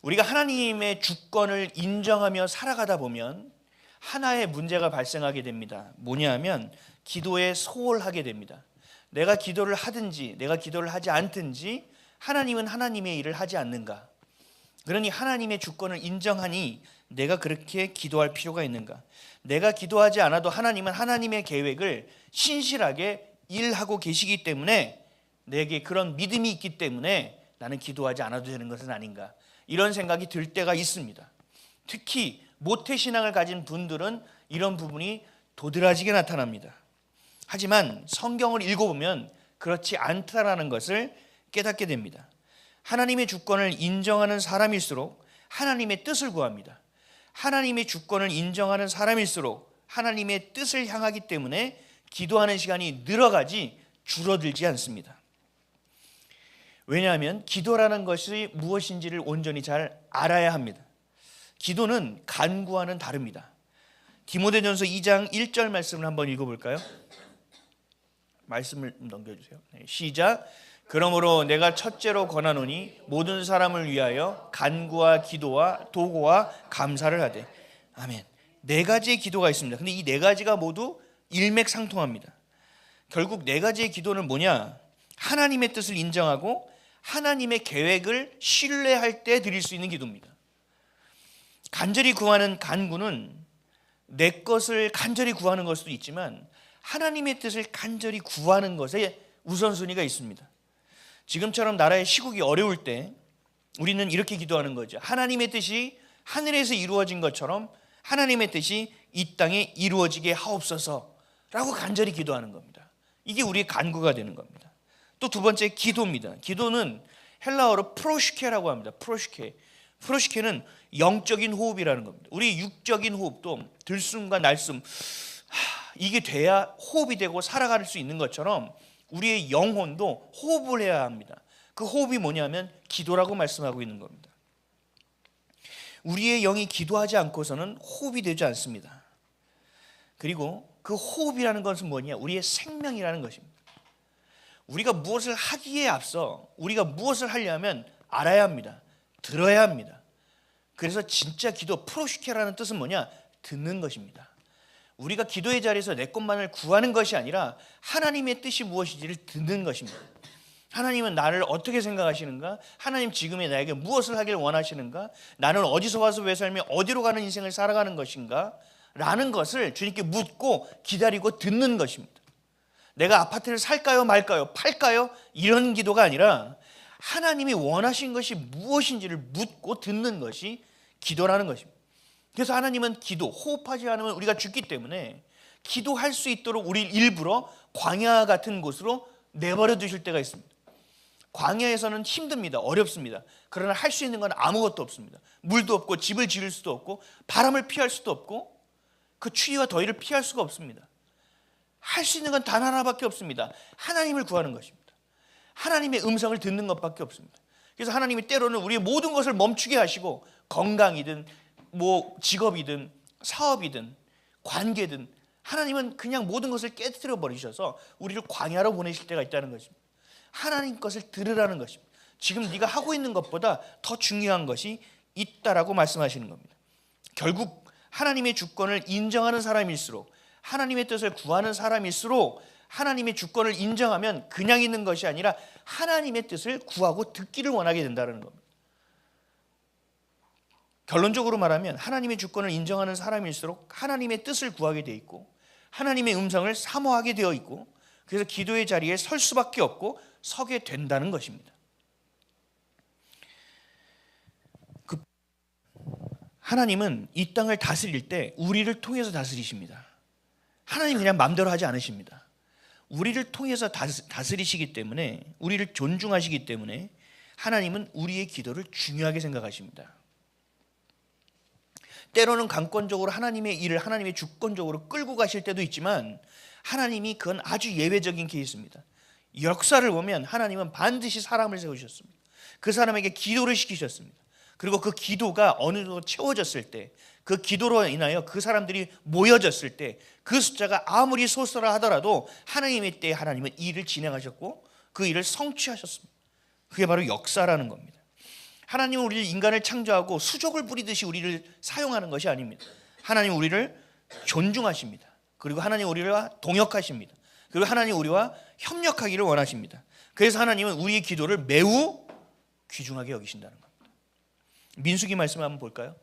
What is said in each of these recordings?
우리가 하나님의 주권을 인정하며 살아가다 보면 하나의 문제가 발생하게 됩니다. 뭐냐면 기도에 소홀하게 됩니다. 내가 기도를 하든지 내가 기도를 하지 않든지 하나님은 하나님의 일을 하지 않는가? 그러니 하나님의 주권을 인정하니 내가 그렇게 기도할 필요가 있는가? 내가 기도하지 않아도 하나님은 하나님의 계획을 신실하게 일하고 계시기 때문에 내게 그런 믿음이 있기 때문에 나는 기도하지 않아도 되는 것은 아닌가? 이런 생각이 들 때가 있습니다. 특히 모태신앙을 가진 분들은 이런 부분이 도드라지게 나타납니다. 하지만 성경을 읽어보면 그렇지 않다라는 것을 깨닫게 됩니다. 하나님의 주권을 인정하는 사람일수록 하나님의 뜻을 구합니다. 하나님의 주권을 인정하는 사람일수록 하나님의 뜻을 향하기 때문에 기도하는 시간이 늘어가지 줄어들지 않습니다. 왜냐하면 기도라는 것이 무엇인지를 온전히 잘 알아야 합니다. 기도는 간구와는 다릅니다. 디모데전서 2장 1절 말씀을 한번 읽어볼까요? 말씀을 넘겨주세요. 시작. 그러므로 내가 첫째로 권하노니 모든 사람을 위하여 간구와 기도와 도고와 감사를 하되. 아멘. 네 가지의 기도가 있습니다. 근데 이 네 가지가 모두 일맥상통합니다. 결국 네 가지의 기도는 뭐냐? 하나님의 뜻을 인정하고 하나님의 계획을 신뢰할 때 드릴 수 있는 기도입니다. 간절히 구하는 간구는 내 것을 간절히 구하는 걸 수도 있지만 하나님의 뜻을 간절히 구하는 것에 우선순위가 있습니다. 지금처럼 나라의 시국이 어려울 때 우리는 이렇게 기도하는 거죠. 하나님의 뜻이 하늘에서 이루어진 것처럼 하나님의 뜻이 이 땅에 이루어지게 하옵소서라고 간절히 기도하는 겁니다. 이게 우리의 간구가 되는 겁니다. 또 두 번째 기도입니다. 기도는 헬라어로 프로시케라고 합니다. 프로시케는 영적인 호흡이라는 겁니다. 우리 육적인 호흡도 들숨과 날숨 이게 돼야 호흡이 되고 살아갈 수 있는 것처럼 우리의 영혼도 호흡을 해야 합니다. 그 호흡이 뭐냐면 기도라고 말씀하고 있는 겁니다. 우리의 영이 기도하지 않고서는 호흡이 되지 않습니다. 그리고 그 호흡이라는 것은 뭐냐? 우리의 생명이라는 것입니다. 우리가 무엇을 하기에 앞서 우리가 무엇을 하려면 알아야 합니다. 들어야 합니다. 그래서 진짜 기도 프로시케라는 뜻은 뭐냐? 듣는 것입니다. 우리가 기도의 자리에서 내 것만을 구하는 것이 아니라 하나님의 뜻이 무엇인지를 듣는 것입니다. 하나님은 나를 어떻게 생각하시는가? 하나님 지금의 나에게 무엇을 하길 원하시는가? 나는 어디서 와서 왜 살며 어디로 가는 인생을 살아가는 것인가? 라는 것을 주님께 묻고 기다리고 듣는 것입니다. 내가 아파트를 살까요 말까요 팔까요? 이런 기도가 아니라 하나님이 원하신 것이 무엇인지를 묻고 듣는 것이 기도라는 것입니다. 그래서 하나님은 기도, 호흡하지 않으면 우리가 죽기 때문에 기도할 수 있도록 우리를 일부러 광야 같은 곳으로 내버려 두실 때가 있습니다. 광야에서는 힘듭니다. 어렵습니다. 그러나 할 수 있는 건 아무것도 없습니다. 물도 없고 집을 지을 수도 없고 바람을 피할 수도 없고 그 추위와 더위를 피할 수가 없습니다. 할 수 있는 건 단 하나밖에 없습니다. 하나님을 구하는 것입니다. 하나님의 음성을 듣는 것밖에 없습니다. 그래서 하나님이 때로는 우리의 모든 것을 멈추게 하시고 건강이든 직업이든 사업이든 관계든 하나님은 그냥 모든 것을 깨뜨려 버리셔서 우리를 광야로 보내실 때가 있다는 것입니다. 하나님 것을 들으라는 것입니다. 지금 네가 하고 있는 것보다 더 중요한 것이 있다라고 말씀하시는 겁니다. 결국 하나님의 주권을 인정하는 사람일수록 하나님의 뜻을 구하는 사람일수록 하나님의 주권을 인정하면 그냥 있는 것이 아니라 하나님의 뜻을 구하고 듣기를 원하게 된다는 겁니다. 결론적으로 말하면 하나님의 주권을 인정하는 사람일수록 하나님의 뜻을 구하게 되어 있고 하나님의 음성을 사모하게 되어 있고 그래서 기도의 자리에 설 수밖에 없고 서게 된다는 것입니다. 하나님은 이 땅을 다스릴 때 우리를 통해서 다스리십니다. 하나님 그냥 마음대로 하지 않으십니다. 우리를 통해서 다스리시기 때문에 우리를 존중하시기 때문에 하나님은 우리의 기도를 중요하게 생각하십니다. 때로는 강권적으로 하나님의 일을 하나님의 주권적으로 끌고 가실 때도 있지만 하나님이 그건 아주 예외적인 케이스입니다. 역사를 보면 하나님은 반드시 사람을 세우셨습니다. 그 사람에게 기도를 시키셨습니다. 그리고 그 기도가 어느 정도 채워졌을 때 그 기도로 인하여 그 사람들이 모여졌을 때 그 숫자가 아무리 소수라 하더라도 하나님의 때에 하나님은 일을 진행하셨고 그 일을 성취하셨습니다. 그게 바로 역사라는 겁니다. 하나님은 우리를 인간을 창조하고 수족을 부리듯이 우리를 사용하는 것이 아닙니다. 하나님은 우리를 존중하십니다. 그리고 하나님 우리와 동역하십니다. 그리고 하나님 우리와 협력하기를 원하십니다. 그래서 하나님은 우리의 기도를 매우 귀중하게 여기신다는 겁니다. 민수기 말씀 한번 볼까요?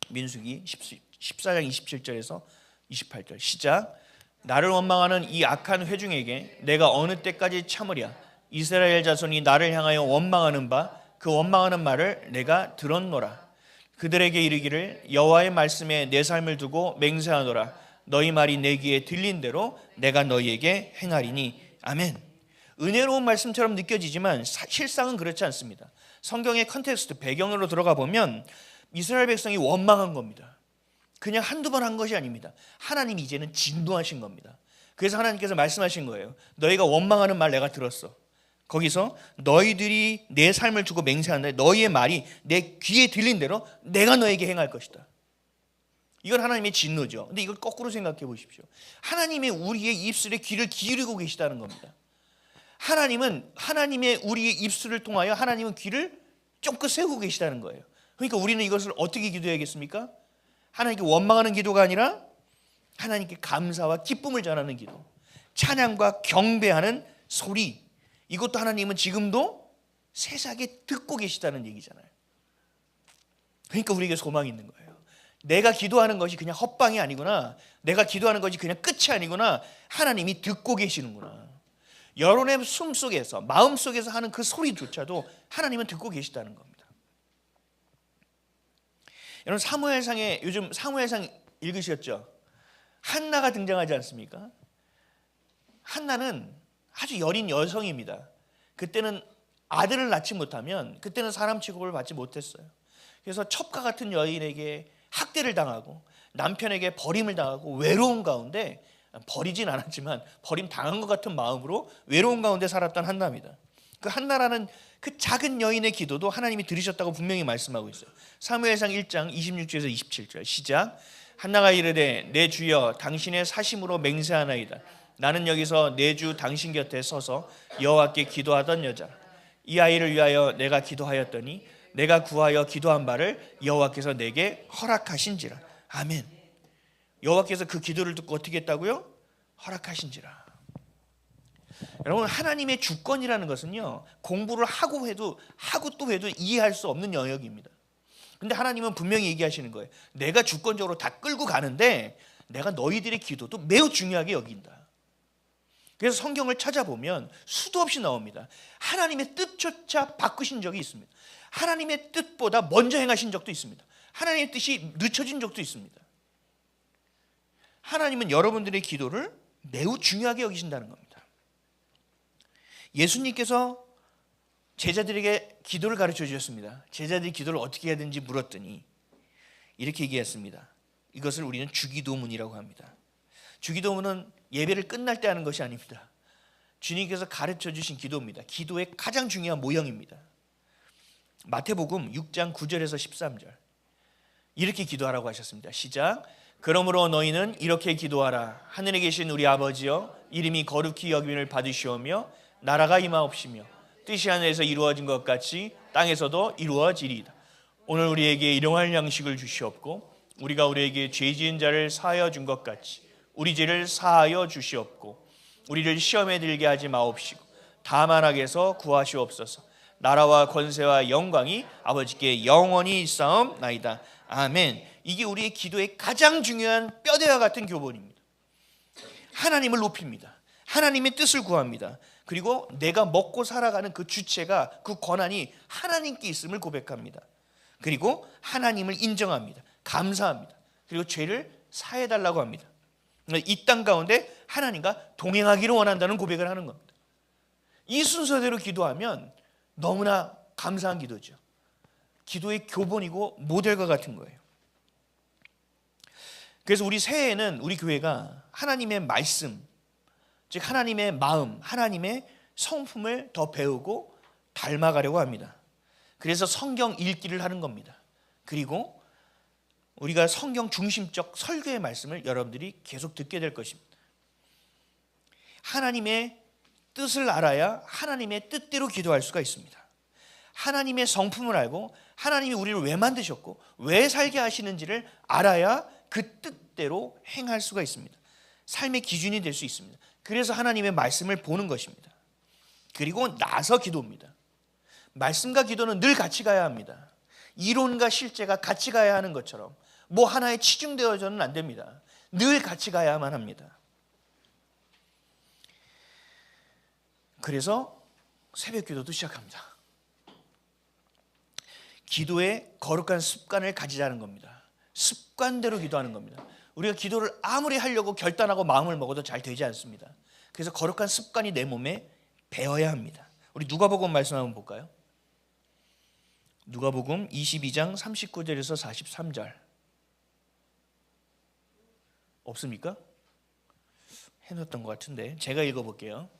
민수기 14장 27절에서 28절 시작. 나를 원망하는 이 악한 회중에게 내가 어느 때까지 참으랴. 이스라엘 자손이 나를 향하여 원망하는 바 그 원망하는 말을 내가 들었노라. 그들에게 이르기를 여호와의 말씀에 내 삶을 두고 맹세하노라. 너희 말이 내 귀에 들린 대로 내가 너희에게 행하리니. 아멘. 은혜로운 말씀처럼 느껴지지만 실상은 그렇지 않습니다. 성경의 컨텍스트 배경으로 들어가 보면 이스라엘 백성이 원망한 겁니다. 그냥 한두 번 한 것이 아닙니다. 하나님이 이제는 진노하신 겁니다. 그래서 하나님께서 말씀하신 거예요. 너희가 원망하는 말 내가 들었어. 거기서 너희들이 내 삶을 두고 맹세하는데 너희의 말이 내 귀에 들린 대로 내가 너에게 행할 것이다. 이건 하나님의 진노죠. 근데 이걸 거꾸로 생각해 보십시오. 하나님의 우리의 입술에 귀를 기울이고 계시다는 겁니다. 하나님은 하나님의 우리의 입술을 통하여 하나님은 귀를 쫑긋 세우고 계시다는 거예요. 그러니까 우리는 이것을 어떻게 기도해야겠습니까? 하나님께 원망하는 기도가 아니라 하나님께 감사와 기쁨을 전하는 기도, 찬양과 경배하는 소리, 이것도 하나님은 지금도 세상에 듣고 계시다는 얘기잖아요. 그러니까 우리에게 소망이 있는 거예요. 내가 기도하는 것이 그냥 헛방이 아니구나. 내가 기도하는 것이 그냥 끝이 아니구나. 하나님이 듣고 계시는구나. 여론의 숨속에서 마음속에서 하는 그 소리조차도 하나님은 듣고 계시다는 겁니다. 여러분 사무엘상에 요즘 사무엘상 읽으셨죠? 한나가 등장하지 않습니까? 한나는 아주 여린 여성입니다. 그때는 아들을 낳지 못하면 그때는 사람 취급을 받지 못했어요. 그래서 첩가 같은 여인에게 학대를 당하고 남편에게 버림을 당하고 외로운 가운데, 버리진 않았지만 버림 당한 것 같은 마음으로 외로운 가운데 살았던 한나입니다. 그 한나라는 그 작은 여인의 기도도 하나님이 들으셨다고 분명히 말씀하고 있어요. 사무엘상 1장 26절에서 27절 시작. 한나가 이르되 내 주여 당신의 사심으로 맹세하나이다. 나는 여기서 내 주 당신 곁에 서서 여호와께 기도하던 여자. 이 아이를 위하여 내가 기도하였더니 내가 구하여 기도한 바를 여호와께서 내게 허락하신지라. 아멘. 여호와께서 그 기도를 듣고 어떻게 했다고요? 허락하신지라. 여러분 하나님의 주권이라는 것은요 공부를 하고 또 해도 이해할 수 없는 영역입니다. 근데 하나님은 분명히 얘기하시는 거예요. 내가 주권적으로 다 끌고 가는데 내가 너희들의 기도도 매우 중요하게 여긴다. 그래서 성경을 찾아보면 수도 없이 나옵니다. 하나님의 뜻조차 바꾸신 적이 있습니다. 하나님의 뜻보다 먼저 행하신 적도 있습니다. 하나님의 뜻이 늦춰진 적도 있습니다. 하나님은 여러분들의 기도를 매우 중요하게 여기신다는 겁니다. 예수님께서 제자들에게 기도를 가르쳐 주셨습니다. 제자들이 기도를 어떻게 해야 되는지 물었더니 이렇게 얘기했습니다. 이것을 우리는 주기도문이라고 합니다. 주기도문은 예배를 끝날 때 하는 것이 아닙니다. 주님께서 가르쳐 주신 기도입니다. 기도의 가장 중요한 모형입니다. 마태복음 6장 9절에서 13절 이렇게 기도하라고 하셨습니다. 시작. 그러므로 너희는 이렇게 기도하라. 하늘에 계신 우리 아버지여 이름이 거룩히 여김을 받으시오며 나라가 임하옵시며 뜻이 하늘에서 이루어진 것 같이 땅에서도 이루어지리이다. 오늘 우리에게 일용할 양식을 주시옵고 우리가 우리에게 죄 지은 자를 사하여 준 것 같이 우리 죄를 사하여 주시옵고 우리를 시험에 들게 하지 마옵시고 다만 악에서 구하시옵소서. 나라와 권세와 영광이 아버지께 영원히 있사옵나이다. 아멘. 이게 우리의 기도의 가장 중요한 뼈대와 같은 교본입니다. 하나님을 높입니다. 하나님의 뜻을 구합니다. 그리고 내가 먹고 살아가는 그 주체가 그 권한이 하나님께 있음을 고백합니다. 그리고 하나님을 인정합니다. 감사합니다. 그리고 죄를 사해달라고 합니다. 이 땅 가운데 하나님과 동행하기를 원한다는 고백을 하는 겁니다. 이 순서대로 기도하면 너무나 감사한 기도죠. 기도의 교본이고 모델과 같은 거예요. 그래서 우리 새해에는 우리 교회가 하나님의 말씀, 즉 하나님의 마음, 하나님의 성품을 더 배우고 닮아가려고 합니다. 그래서 성경 읽기를 하는 겁니다. 그리고 우리가 성경 중심적 설교의 말씀을 여러분들이 계속 듣게 될 것입니다. 하나님의 뜻을 알아야 하나님의 뜻대로 기도할 수가 있습니다. 하나님의 성품을 알고 하나님이 우리를 왜 만드셨고 왜 살게 하시는지를 알아야 그 뜻대로 행할 수가 있습니다. 삶의 기준이 될 수 있습니다. 그래서 하나님의 말씀을 보는 것입니다. 그리고 나서 기도입니다. 말씀과 기도는 늘 같이 가야 합니다. 이론과 실제가 같이 가야 하는 것처럼 뭐 하나에 치중되어서는 안 됩니다. 늘 같이 가야만 합니다. 그래서 새벽 기도도 시작합니다. 기도에 거룩한 습관을 가지자는 겁니다. 습관대로 기도하는 겁니다. 우리가 기도를 아무리 하려고 결단하고 마음을 먹어도 잘 되지 않습니다. 그래서 거룩한 습관이 내 몸에 배어야 합니다. 우리 누가복음 말씀 한번 볼까요? 누가복음 22장 39절에서 43절. 없습니까? 해놓았던 것 같은데 제가 읽어볼게요.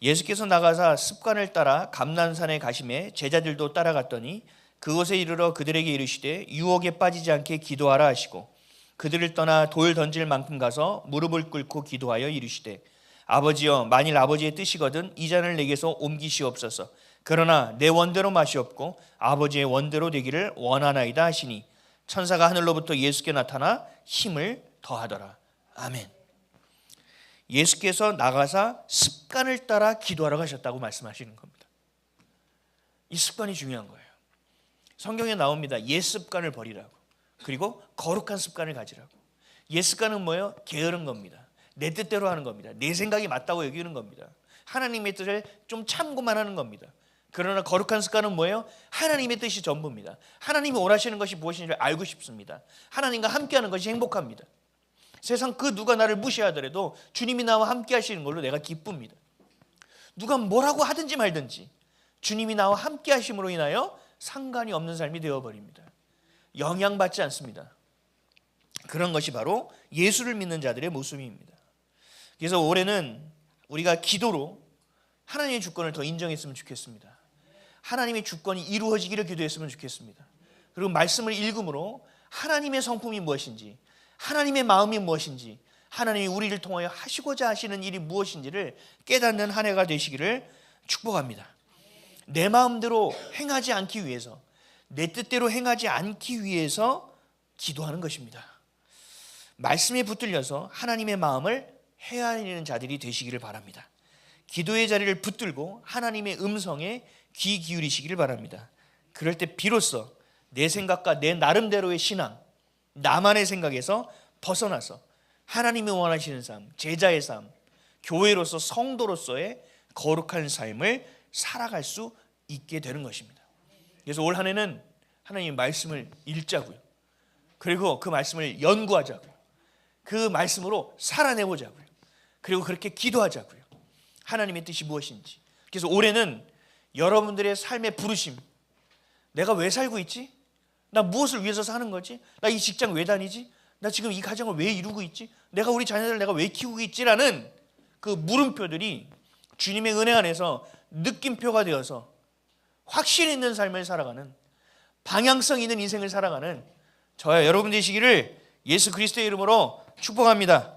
예수께서 나가사 습관을 따라 감난산에 가심에 제자들도 따라갔더니 그곳에 이르러 그들에게 이르시되 유혹에 빠지지 않게 기도하라 하시고 그들을 떠나 돌 던질 만큼 가서 무릎을 꿇고 기도하여 이르시되 아버지여 만일 아버지의 뜻이거든 이 잔을 내게서 옮기시옵소서. 그러나 내 원대로 마시옵고 아버지의 원대로 되기를 원하나이다 하시니 천사가 하늘로부터 예수께 나타나 힘을 더하더라. 아멘. 예수께서 나가사 습관을 따라 기도하러 가셨다고 말씀하시는 겁니다. 이 습관이 중요한 거예요. 성경에 나옵니다. 옛 습관을 버리라고. 그리고 거룩한 습관을 가지라고. 옛 습관은 뭐예요? 게으른 겁니다. 내 뜻대로 하는 겁니다. 내 생각이 맞다고 여기는 겁니다. 하나님의 뜻을 좀 참고만 하는 겁니다. 그러나 거룩한 습관은 뭐예요? 하나님의 뜻이 전부입니다. 하나님이 원하시는 것이 무엇인지 알고 싶습니다. 하나님과 함께하는 것이 행복합니다. 세상 그 누가 나를 무시하더라도 주님이 나와 함께 하시는 걸로 내가 기쁩니다. 누가 뭐라고 하든지 말든지 주님이 나와 함께 하심으로 인하여 상관이 없는 삶이 되어버립니다. 영향받지 않습니다. 그런 것이 바로 예수를 믿는 자들의 모습입니다. 그래서 올해는 우리가 기도로 하나님의 주권을 더 인정했으면 좋겠습니다. 하나님의 주권이 이루어지기를 기도했으면 좋겠습니다. 그리고 말씀을 읽음으로 하나님의 성품이 무엇인지, 하나님의 마음이 무엇인지, 하나님이 우리를 통하여 하시고자 하시는 일이 무엇인지를 깨닫는 한 해가 되시기를 축복합니다. 내 마음대로 행하지 않기 위해서, 내 뜻대로 행하지 않기 위해서 기도하는 것입니다. 말씀에 붙들려서 하나님의 마음을 헤아리는 자들이 되시기를 바랍니다. 기도의 자리를 붙들고 하나님의 음성에 귀 기울이시기를 바랍니다. 그럴 때 비로소 내 생각과 내 나름대로의 신앙, 나만의 생각에서 벗어나서 하나님이 원하시는 삶, 제자의 삶, 교회로서 성도로서의 거룩한 삶을 살아갈 수 있게 되는 것입니다. 그래서 올 한 해는 하나님의 말씀을 읽자고요. 그리고 그 말씀을 연구하자고요. 그 말씀으로 살아내보자고요. 그리고 그렇게 기도하자고요. 하나님의 뜻이 무엇인지. 그래서 올해는 여러분들의 삶의 부르심, 내가 왜 살고 있지? 나 무엇을 위해서 사는 거지? 나 이 직장 왜 다니지? 나 지금 이 가정을 왜 이루고 있지? 내가 우리 자녀들을 내가 왜 키우고 있지라는 그 물음표들이 주님의 은혜 안에서 느낌표가 되어서 확신 있는 삶을 살아가는, 방향성 있는 인생을 살아가는 저와 여러분 되시기를 예수 그리스도의 이름으로 축복합니다.